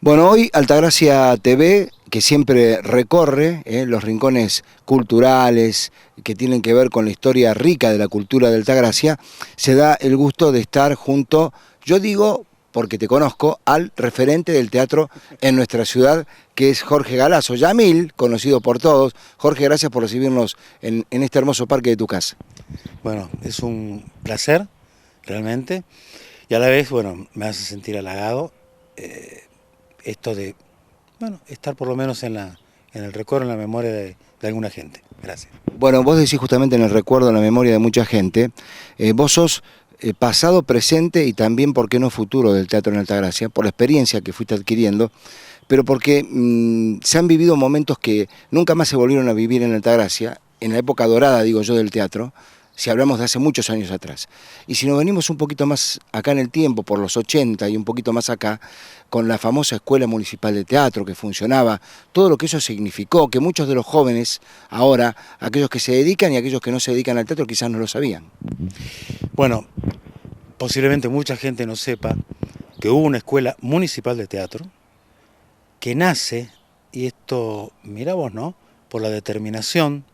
Bueno, hoy Altagracia TV, que siempre recorre los rincones culturales que tienen que ver con la historia rica de la cultura de Altagracia, se da el gusto de estar junto, yo digo, porque te conozco, al referente del teatro en nuestra ciudad, que es Jorge Galazo, Yamil, conocido por todos. Jorge, gracias por recibirnos en este hermoso parque de tu casa. Bueno, es un placer, realmente, y a la vez, bueno, me hace sentir halagado esto de, bueno, estar por lo menos en el recuerdo, en la memoria de alguna gente. Gracias. Bueno, vos decís justamente en el recuerdo, en la memoria de mucha gente, vos sos pasado, presente y también, ¿por qué no, futuro del teatro en Altagracia? Por la experiencia que fuiste adquiriendo, pero porque se han vivido momentos que nunca más se volvieron a vivir en Altagracia, en la época dorada, digo yo, del teatro, si hablamos de hace muchos años atrás. Y si nos venimos un poquito más acá en el tiempo, por los 80 y un poquito más acá, con la famosa Escuela Municipal de Teatro que funcionaba, todo lo que eso significó, que muchos de los jóvenes ahora, aquellos que se dedican y aquellos que no se dedican al teatro, quizás no lo sabían. Bueno, posiblemente mucha gente no sepa que hubo una escuela municipal de teatro que nace, y esto, mira vos, ¿no?, por la determinación,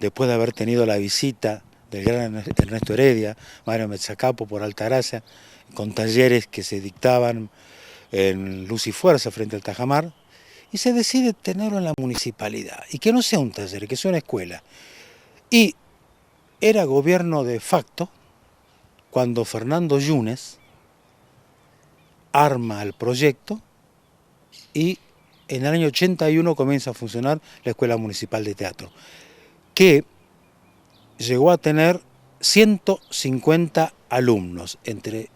después de haber tenido la visita del gran Ernesto Heredia, Mario Mezzacapo por Altagracia, con talleres que se dictaban en Luz y Fuerza frente al Tajamar, y se decide tenerlo en la municipalidad, y que no sea un taller, que sea una escuela. Y era gobierno de facto cuando Fernando Yunes arma el proyecto y en el año 81 comienza a funcionar la Escuela Municipal de Teatro, que llegó a tener 150 alumnos, entre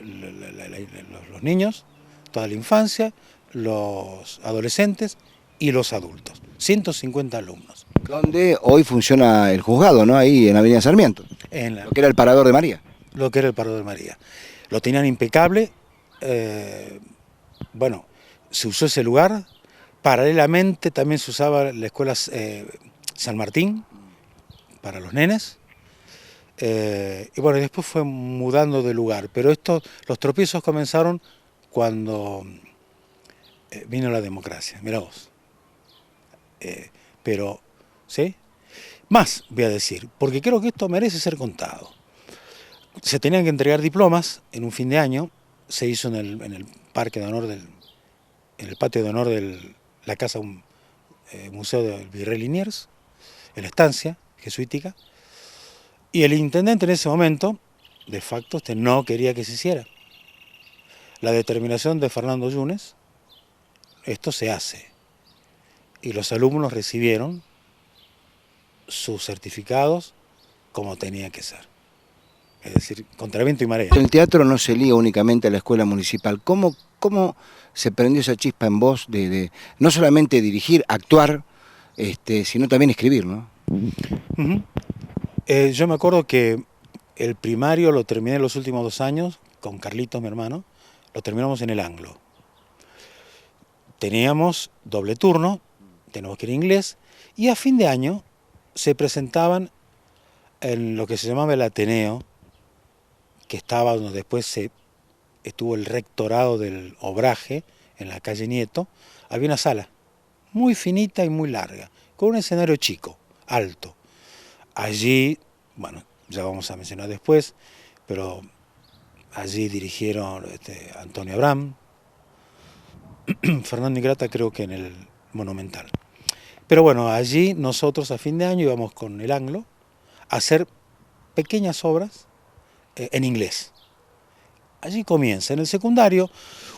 los niños, toda la infancia, los adolescentes y los adultos. 150 alumnos. Donde hoy funciona el juzgado, ¿no? Ahí en Avenida Sarmiento, lo que era el Parador de María. Lo que era el Parador de María. Lo tenían impecable, bueno, se usó ese lugar. Paralelamente también se usaba la escuela San Martín para los nenes. Y bueno, después fue mudando de lugar, pero los tropiezos comenzaron cuando vino la democracia, mirá vos. Pero, ¿sí? Más voy a decir, porque creo que esto merece ser contado. Se tenían que entregar diplomas en un fin de año, se hizo en el parque de honor en el patio de honor de la casa museo del Virrey Liniers, en la estancia jesuítica, y el intendente en ese momento, de facto, no quería que se hiciera. La determinación de Fernando Yunes, esto se hace, y los alumnos recibieron sus certificados como tenía que ser. Es decir, contra viento y marea. El teatro no se liga únicamente a la escuela municipal. ¿Cómo se prendió esa chispa en vos de no solamente dirigir, actuar, sino también escribir, ¿no? Yo me acuerdo que el primario lo terminé los últimos 2 años, con Carlitos, mi hermano, lo terminamos en el Anglo. Teníamos doble turno, teníamos que ir a inglés, y a fin de año se presentaban en lo que se llamaba el Ateneo, que estaba donde después estuvo el rectorado del Obraje, en la calle Nieto. Había una sala muy finita y muy larga, con un escenario chico, alto. Allí, bueno, ya vamos a mencionar después, pero allí dirigieron Antonio Abraham, Fernando Ingrata creo que en el Monumental. Pero bueno, allí nosotros a fin de año íbamos con el Anglo a hacer pequeñas obras en inglés. Allí comienza. En el secundario,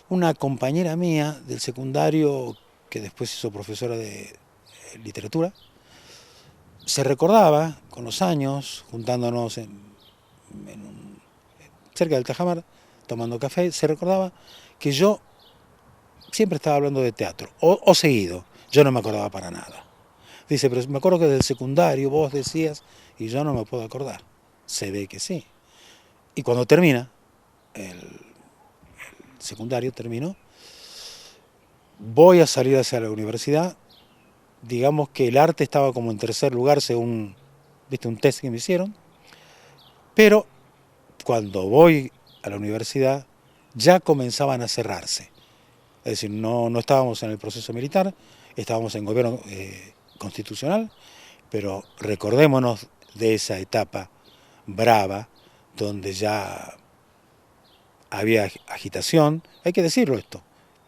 una compañera mía del secundario, que después hizo profesora de literatura, se recordaba con los años, juntándonos cerca del Tajamar, tomando café, se recordaba que yo siempre estaba hablando de teatro, o seguido, yo no me acordaba para nada. Dice, pero me acuerdo que del secundario vos decías, y yo no me puedo acordar. Se ve que sí. Y cuando termina, el secundario terminó, voy a salir hacia la universidad. Digamos que el arte estaba como en tercer lugar según, viste, un test que me hicieron, pero cuando voy a la universidad ya comenzaban a cerrarse Es decir, no estábamos en el proceso militar, estábamos en gobierno constitucional, pero recordémonos de esa etapa brava, donde ya había agitación, hay que decirlo esto,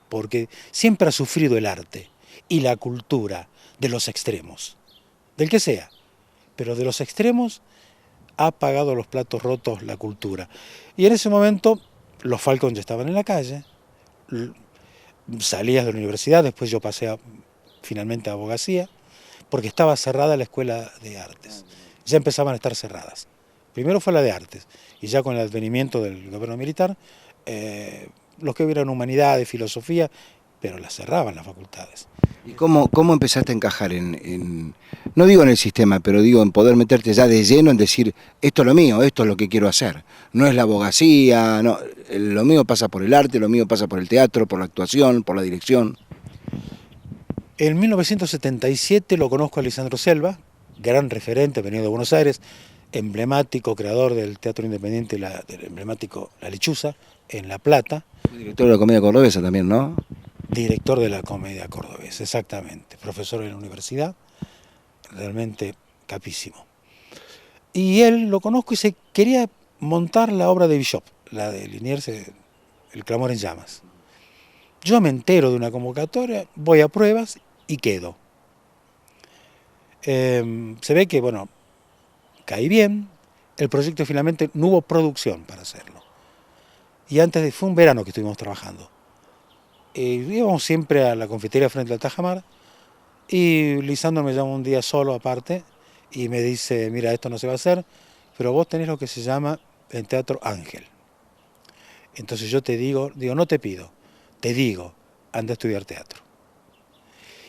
porque siempre ha sufrido el arte y la cultura de los extremos, del que sea, pero de los extremos ha pagado los platos rotos la cultura. Y en ese momento los Falcon ya estaban en la calle, salías de la universidad, después yo pasé finalmente a abogacía, porque estaba cerrada la escuela de artes. Ya empezaban a estar cerradas. Primero fue la de artes, y ya con el advenimiento del gobierno militar, los que hubieran humanidades, filosofía, pero las cerraban las facultades. ¿Y cómo empezaste a encajar no digo en el sistema, pero digo en poder meterte ya de lleno en decir, esto es lo mío, esto es lo que quiero hacer? No es la abogacía, no, lo mío pasa por el arte, lo mío pasa por el teatro, por la actuación, por la dirección. En 1977 lo conozco a Lisandro Selva, gran referente, venido de Buenos Aires, emblemático creador del teatro independiente, del emblemático La Lechuza, en La Plata. Director de la Comedia Cordobesa también, ¿no? Director de la Comedia Cordobesa, exactamente. Profesor en la universidad, realmente capísimo. Y él lo conozco y se quería montar la obra de Bishop, la de Liniers, El Clamor en Llamas. Yo me entero de una convocatoria, voy a pruebas y quedo. Se ve que, bueno, caí bien, el proyecto finalmente no hubo producción para hacerlo. Y fue un verano que estuvimos trabajando. Íbamos siempre a la confitería frente al Tajamar y Lisandro me llama un día solo aparte y me dice, mira, esto no se va a hacer, pero vos tenés lo que se llama el Teatro Ángel. Entonces yo te digo, no te pido, te digo, anda a estudiar teatro.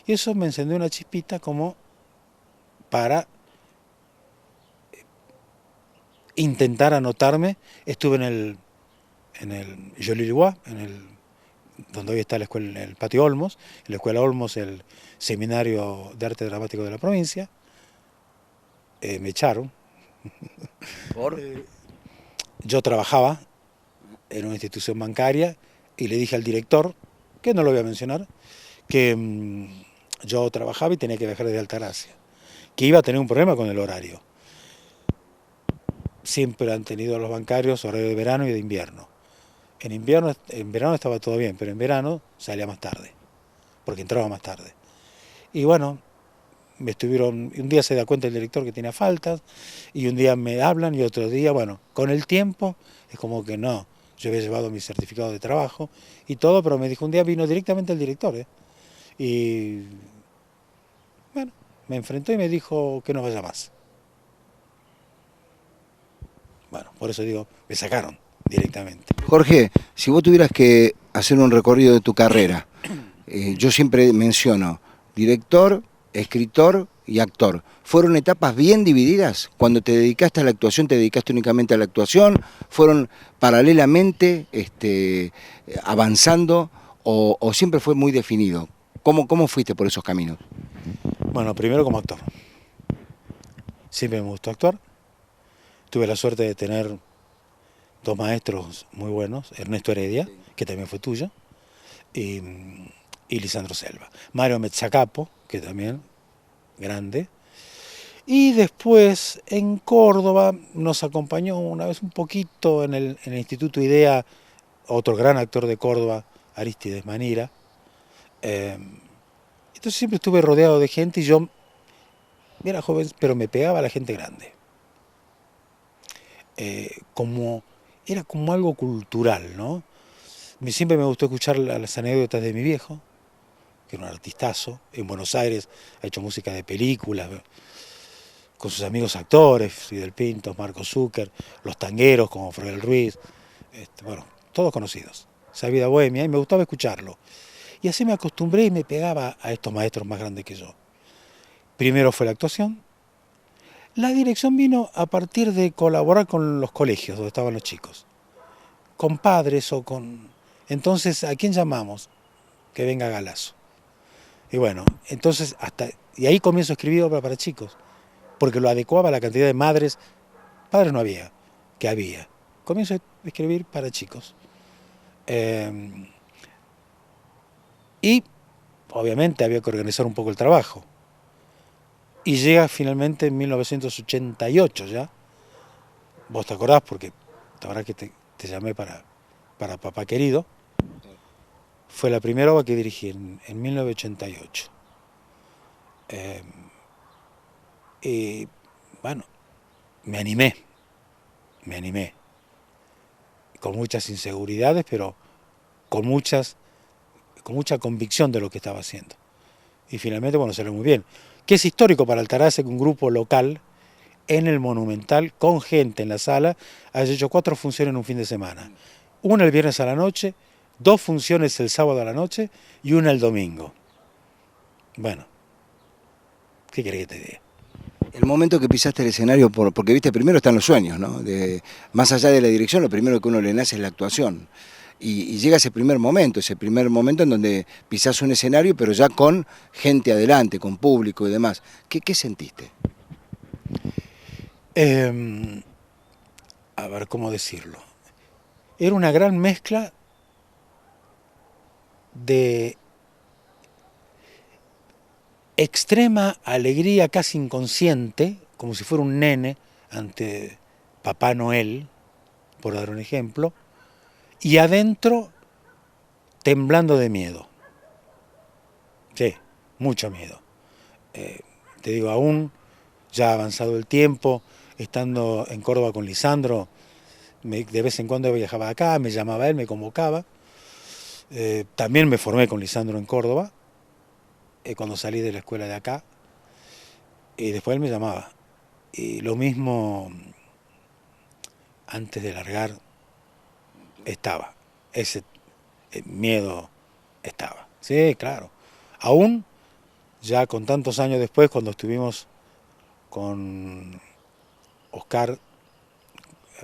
Y eso me encendió una chispita como para intentar anotarme. Estuve en el Joliet-le-Bois, donde hoy está la escuela, el Patio Olmos, en la Escuela Olmos, el Seminario de Arte Dramático de la provincia. Me echaron. ¿Por? Yo trabajaba en una institución bancaria y le dije al director, que no lo voy a mencionar, que yo trabajaba y tenía que viajar desde Altagracia, que iba a tener un problema con el horario. Siempre han tenido los bancarios horario de verano y de invierno. En verano estaba todo bien, pero en verano salía más tarde, porque entraba más tarde. Y bueno, un día se da cuenta el director que tenía faltas, y un día me hablan y otro día, bueno, con el tiempo es como que no. Yo había llevado mi certificado de trabajo y todo, pero me dijo, un día vino directamente el director, y bueno, me enfrentó y me dijo que no vaya más. Bueno, por eso digo, me sacaron directamente. Jorge, si vos tuvieras que hacer un recorrido de tu carrera, yo siempre menciono director, escritor y actor. ¿Fueron etapas bien divididas? Cuando te dedicaste a la actuación, ¿te dedicaste únicamente a la actuación? ¿Fueron paralelamente avanzando o siempre fue muy definido? ¿Cómo fuiste por esos caminos? Bueno, primero como actor. Siempre me gustó actuar. Tuve la suerte de tener dos maestros muy buenos, Ernesto Heredia, que también fue tuyo, y Lisandro Selva. Mario Mezzacapo, que también, grande. Y después en Córdoba nos acompañó una vez un poquito en el Instituto IDEA, otro gran actor de Córdoba, Aristides Manira. Entonces siempre estuve rodeado de gente y yo era joven, pero me pegaba a la gente grande. Era como algo cultural, ¿no? Siempre me gustó escuchar las anécdotas de mi viejo, que era un artistazo. En Buenos Aires ha hecho música de películas, con sus amigos actores, Fidel Pinto, Marco Zucker, los tangueros como Froel Ruiz, bueno, todos conocidos. Esa vida bohemia, y me gustaba escucharlo. Y así me acostumbré y me pegaba a estos maestros más grandes que yo. Primero fue la actuación. La dirección vino a partir de colaborar con los colegios donde estaban los chicos, con padres o con... Entonces, ¿a quién llamamos? Que venga Galazo. Y bueno, entonces y ahí comienzo a escribir obra para chicos, porque lo adecuaba a la cantidad de madres, padres no había, que había. Comienzo a escribir para chicos. Y obviamente había que organizar un poco el trabajo. Y llega finalmente en 1988 ya. Vos te acordás porque la verdad que te llamé para Papá Querido. Fue la primera obra que dirigí en 1988. Eh, y bueno, me animé, con muchas inseguridades, pero con, con mucha convicción de lo que estaba haciendo. Y finalmente, bueno, salió muy bien. Que es histórico para Altagracia que un grupo local en el Monumental, con gente en la sala, haya hecho 4 funciones en un fin de semana. Una el viernes a la noche, 2 funciones el sábado a la noche y una el domingo. Bueno, ¿qué querés que te diga? El momento que pisaste el escenario, porque viste, primero están los sueños, ¿no? Más allá de la dirección, lo primero que uno le nace es la actuación. Y llega ese primer momento en donde pisás un escenario, pero ya con gente adelante, con público y demás. ¿Qué sentiste? A ver, ¿cómo decirlo? Era una gran mezcla de extrema alegría casi inconsciente, como si fuera un nene ante Papá Noel, por dar un ejemplo, y adentro temblando de miedo. Sí, mucho miedo. Te digo, aún ya avanzado el tiempo, estando en Córdoba con Lisandro, de vez en cuando viajaba acá, me llamaba él, me convocaba. También me formé con Lisandro en Córdoba, cuando salí de la escuela de acá, y después él me llamaba. Y lo mismo antes de largar estaba, ese miedo estaba. Sí, claro. Aún ya con tantos años después, cuando estuvimos con Oscar,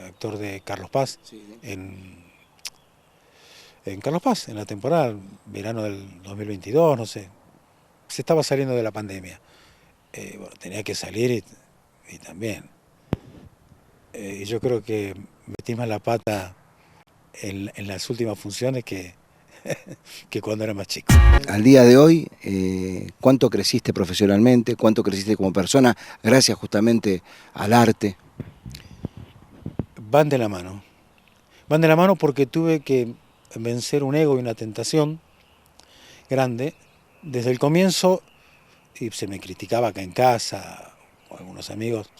actor de Carlos Paz, Sí. en Carlos Paz, en la temporada, verano del 2022, no sé. Se estaba saliendo de la pandemia. Bueno, tenía que salir y también. Y yo creo que metí más la pata en las últimas funciones que cuando era más chico. Al día de hoy, ¿cuánto creciste profesionalmente? ¿Cuánto creciste como persona? Gracias justamente al arte. Van de la mano. Van de la mano porque tuve que vencer un ego y una tentación grande. Desde el comienzo, y se me criticaba acá en casa, o algunos amigos,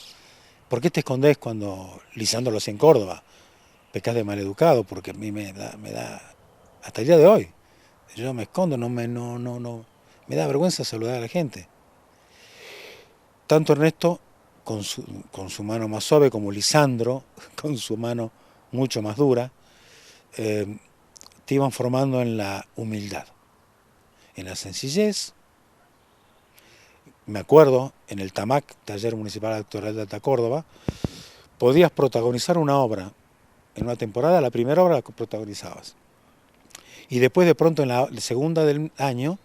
¿por qué te escondés cuando Lisandro lo hacía en Córdoba? Pecás de maleducado, porque a mí me da, hasta el día de hoy, yo me escondo, no, me da vergüenza saludar a la gente. Tanto Ernesto con su mano más suave como Lisandro con su mano mucho más dura, eh, te iban formando en la humildad, en la sencillez. Me acuerdo, en el TAMAC, Taller Municipal Actoral de Alta Córdoba, podías protagonizar una obra. En una temporada, la primera obra la protagonizabas. Y después de pronto en la segunda del año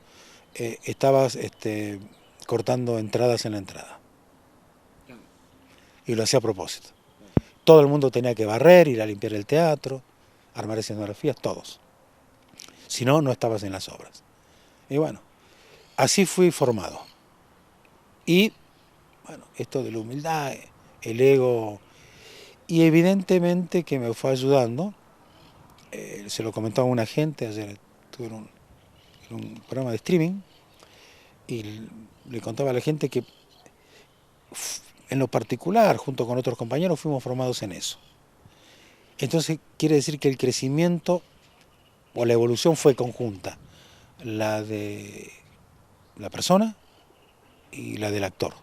estabas cortando entradas en la entrada. Y lo hacía a propósito. Todo el mundo tenía que barrer, ir a limpiar el teatro, armar escenografías, todos. Si no, no estabas en las obras. Y bueno, así fui formado. Y bueno, esto de la humildad, el ego, y evidentemente que me fue ayudando. Se lo comentaba a una gente, ayer estuve en un programa de streaming, y le contaba a la gente que en lo particular, junto con otros compañeros, fuimos formados en eso. Entonces quiere decir que el crecimiento o la evolución fue conjunta, la de la persona y la del actor.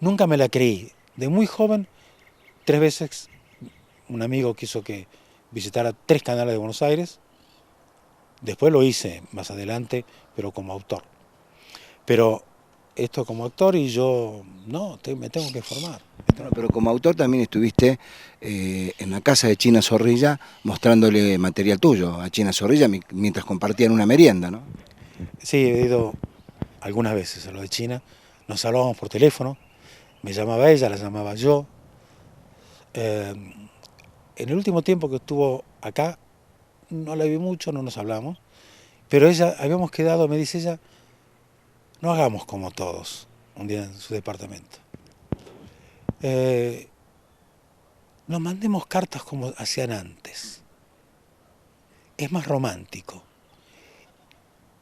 Nunca me la creí. De muy joven, 3 veces un amigo quiso que visitara 3 canales de Buenos Aires. Después lo hice más adelante, pero como autor. Pero esto como actor y yo, no, me tengo que formar. Bueno, pero como autor también estuviste en la casa de China Zorrilla mostrándole material tuyo a China Zorrilla mientras compartían una merienda, ¿no? Sí, he ido algunas veces a lo de China, nos hablábamos por teléfono, me llamaba ella, la llamaba yo. En el último tiempo que estuvo acá, no la vi mucho, no nos hablamos, Pero ella, habíamos quedado, me dice ella, no hagamos como todos, un día en su departamento. No mandemos cartas como hacían antes. Es más romántico.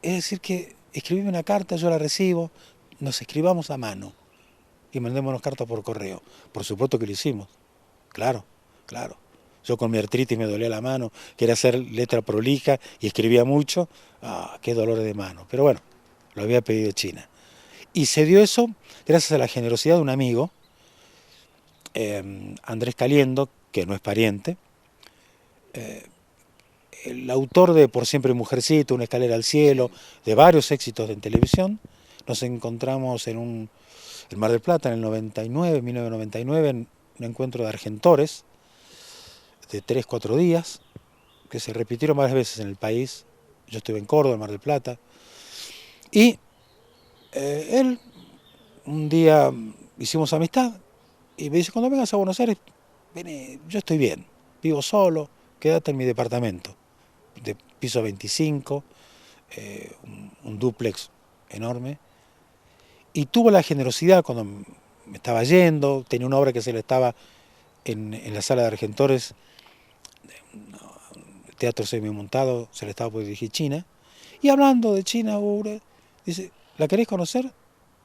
Es decir que escribime una carta, yo la recibo, nos escribamos a mano y mandémonos cartas por correo. Por supuesto que lo hicimos. Claro, claro. Yo con mi artritis me dolía la mano, quería hacer letra prolija y escribía mucho. Ah, qué dolor de mano. Pero bueno, lo había pedido China. Y se dio eso gracias a la generosidad de un amigo, Andrés Caliendo, que no es pariente, el autor de Por siempre mujercita, Una escalera al cielo, de varios éxitos en televisión. Nos encontramos en Mar del Plata en el 99, 1999, en un encuentro de argentores de 3-4 días, que se repitieron varias veces en el país. Yo estuve en Córdoba, en Mar del Plata, y él, un día hicimos amistad, y me dice, cuando vengas a Buenos Aires, vení, yo estoy bien, vivo solo, quédate en mi departamento, de piso 25, un dúplex enorme, y tuvo la generosidad cuando me estaba yendo, tenía una obra que se le estaba en la sala de argentores, teatro semi-montado, se le estaba por dirigir China, y hablando de China, dice, ¿la querés conocer?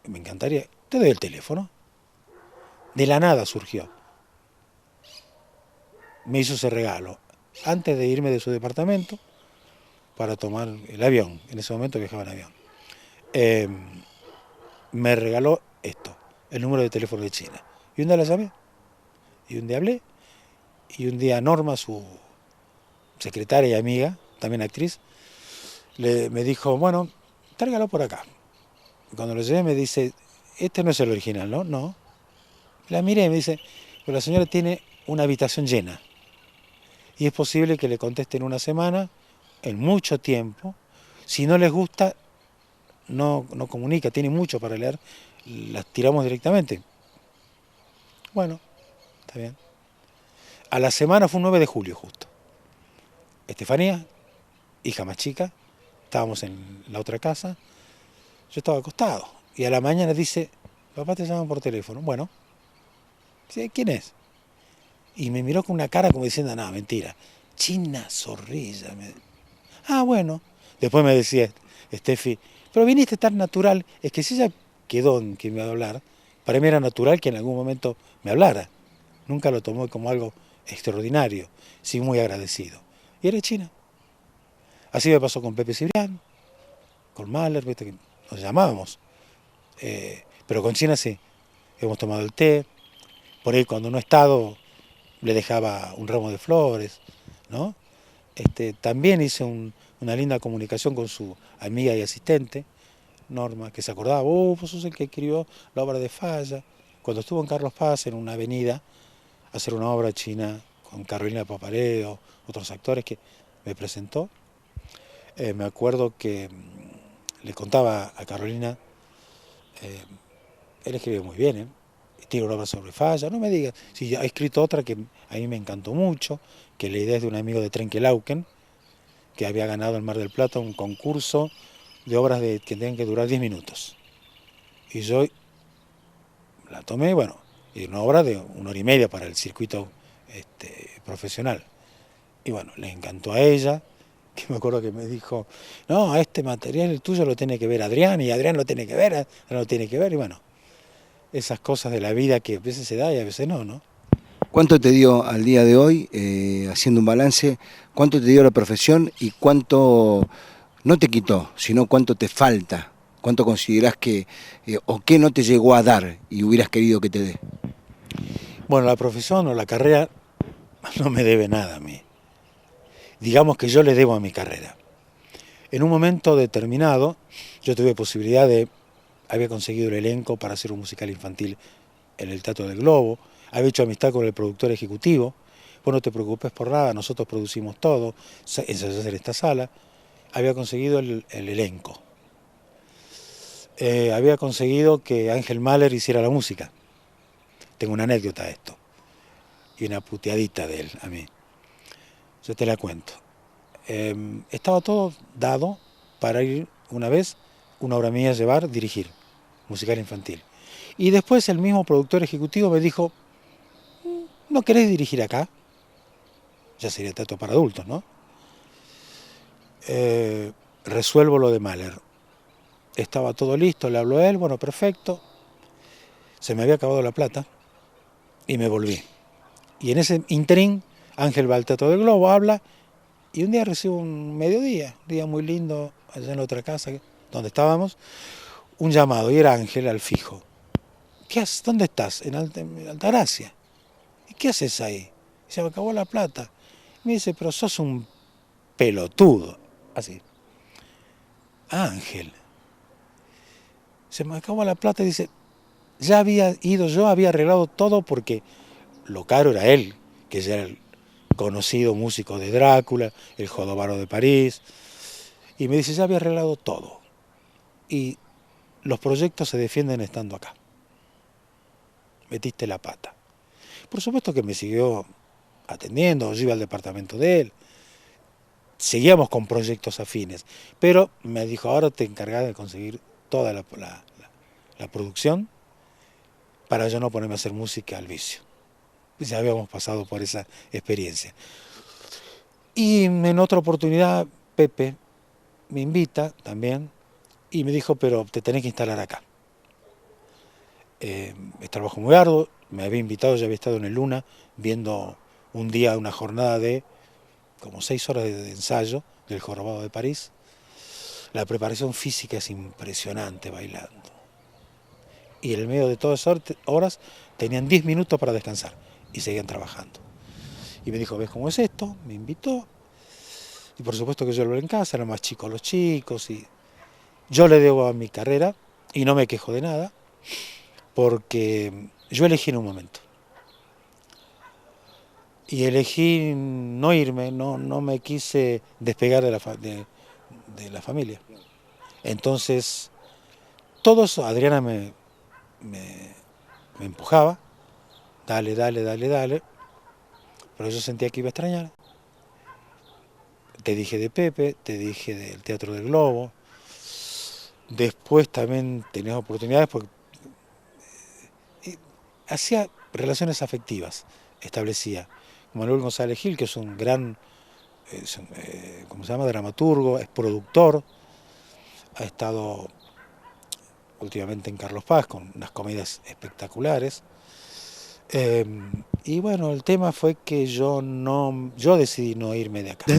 Me encantaría, te doy el teléfono. De la nada surgió. Me hizo ese regalo, antes de irme de su departamento, para tomar el avión, en ese momento viajaba en avión. Me regaló esto, el número de teléfono de China. Y un día la llamé, y un día hablé, y un día Norma, su secretaria y amiga, también actriz, me dijo, bueno, tráigalo por acá. Y cuando lo llevé me dice, este no es el original, ¿no? No. La miré y me dice, pero la señora tiene una habitación llena. Y es posible que le conteste en una semana, en mucho tiempo. Si no les gusta, no comunica, tiene mucho para leer, las tiramos directamente. Bueno, está bien. A la semana fue un 9 de julio justo. Estefanía, hija más chica, estábamos en la otra casa, yo estaba acostado. Y a la mañana dice, papá te llaman por teléfono. Bueno, ¿quién es? Y me miró con una cara como diciendo, no, mentira. China Zorrilla. Ah, bueno. Después me decía, Estefi, pero viniste tan natural. Es que si ella quedó en que me iba a hablar, para mí era natural que en algún momento me hablara. Nunca lo tomó como algo extraordinario, sí muy agradecido. Y era China. Así me pasó con Pepe Cibrián, con Mahler, ¿viste? Que nos llamábamos. Pero con China sí. Hemos tomado el té. Por ahí cuando no he estado, le dejaba un ramo de flores, ¿no? También hice una linda comunicación con su amiga y asistente, Norma, que se acordaba, vos sos el que escribió la obra de Falla. Cuando estuvo en Carlos Paz, en una avenida, a hacer una obra china con Carolina Papareo, otros actores que me presentó, me acuerdo que le contaba a Carolina, él escribe muy bien, tiene una obra sobre Falla, no me digas, si ha escrito otra que a mí me encantó mucho, que la idea es de un amigo de Trenquelauquen, que había ganado en Mar del Plata un concurso de obras que tenían que durar 10 minutos. Y yo la tomé, bueno, y una obra de 1 hora y media para el circuito profesional. Y bueno, le encantó a ella, que me acuerdo que me dijo, no, este material el tuyo lo tiene que ver Adrián, y Adrián lo tiene que ver, Adrián lo tiene que ver, y bueno, esas cosas de la vida que a veces se da y a veces no, ¿no? ¿Cuánto te dio al día de hoy, haciendo un balance, cuánto te dio la profesión y cuánto no te quitó, sino cuánto te falta? ¿Cuánto considerás que, o qué no te llegó a dar y hubieras querido que te dé? Bueno, la profesión o la carrera no me debe nada a mí. Digamos que yo le debo a mi carrera. En un momento determinado, yo tuve posibilidad había conseguido el elenco para hacer un musical infantil en el Teatro del Globo, había hecho amistad con el productor ejecutivo, vos no te preocupes por nada, nosotros producimos todo, ensayás en esta sala, había conseguido el elenco. Había conseguido que Ángel Mahler hiciera la música. Tengo una anécdota de esto, y una puteadita de él a mí. Yo te la cuento. Estaba todo dado para ir una vez, una obra mía llevar, dirigir, musical infantil. Y después el mismo productor ejecutivo me dijo, ¿no querés dirigir acá? Ya sería teatro para adultos, ¿no? Resuelvo lo de Mahler. Estaba todo listo, le habló a él, bueno, perfecto. Se me había acabado la plata y me volví. Y en ese interín, Ángel va al Teatro del Globo, habla, y un día recibo un mediodía, un día muy lindo, allá en la otra casa donde estábamos, un llamado, y era Ángel al fijo. ¿Qué haces? ¿Dónde estás? En Altagracia. ¿Y qué haces ahí? Se me acabó la plata. Me dice, pero sos un pelotudo. Así. Ángel. Se me acabó la plata y dice, ya había ido yo, había arreglado todo porque lo caro era él, que ya era el conocido músico de Drácula, el Jodobaro de París. Y me dice, ya había arreglado todo. Y los proyectos se defienden estando acá. Metiste la pata. Por supuesto que me siguió atendiendo, yo iba al departamento de él. Seguíamos con proyectos afines, pero me dijo, ahora te encargas de conseguir toda la producción para yo no ponerme a hacer música al vicio. Ya habíamos pasado por esa experiencia. Y en otra oportunidad, Pepe me invita también y me dijo, pero te tenés que instalar acá. Es trabajo muy arduo, me había invitado, ya había estado en el Luna, viendo un día una jornada de como 6 horas de ensayo del Jorobado de París. La preparación física es impresionante bailando. Y en el medio de todas esas horas tenían 10 minutos para descansar y seguían trabajando. Y me dijo, ¿ves cómo es esto? Me invitó. Y por supuesto que yo lo vi en casa, eran más chicos los chicos. Y yo le debo a mi carrera y no me quejo de nada, porque yo elegí en un momento. Y elegí no irme, no me quise despegar de la familia. Entonces, todo eso, Adriana me empujaba, dale, pero yo sentía que iba a extrañar. Te dije de Pepe, te dije del Teatro del Globo, después también tenías oportunidades porque hacía relaciones afectivas, establecía. Manuel González Gil, que es un gran, ¿cómo se llama?, dramaturgo, es productor, ha estado últimamente en Carlos Paz con unas comedias espectaculares. Y bueno, el tema fue que yo decidí no irme de acá.